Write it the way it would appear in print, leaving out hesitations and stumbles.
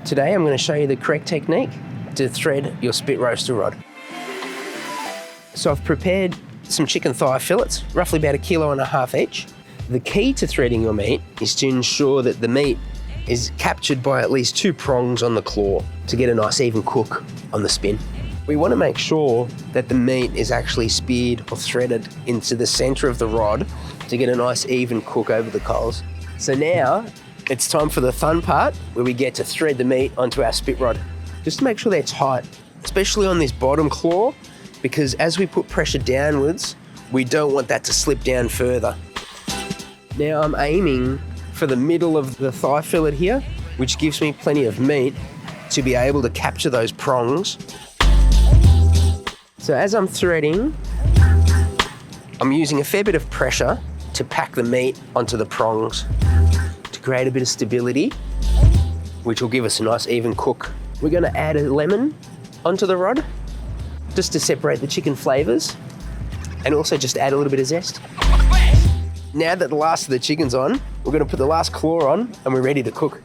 Today I'm going to show you the correct technique to thread your spit roaster rod. So I've prepared some chicken thigh fillets, roughly about 1.5 kilos each. The key to threading your meat is to ensure that the meat is captured by at least 2 prongs on the claw to get a nice even cook on the spin. We want to make sure that the meat is actually speared or threaded into the center of the rod to get a nice even cook over the coals. So now it's time for the fun part where we get to thread the meat onto our spit rod. Just to make sure they're tight, especially on this bottom claw, because as we put pressure downwards, we don't want that to slip down further. Now I'm aiming for the middle of the thigh fillet here, which gives me plenty of meat to be able to capture those prongs. So as I'm threading, I'm using a fair bit of pressure to pack the meat onto the prongs to create a bit of stability, which will give us a nice even cook. We're going to add a lemon onto the rod just to separate the chicken flavors and also just add a little bit of zest. Now that the last of the chicken's on, we're going to put the last claw on and we're ready to cook.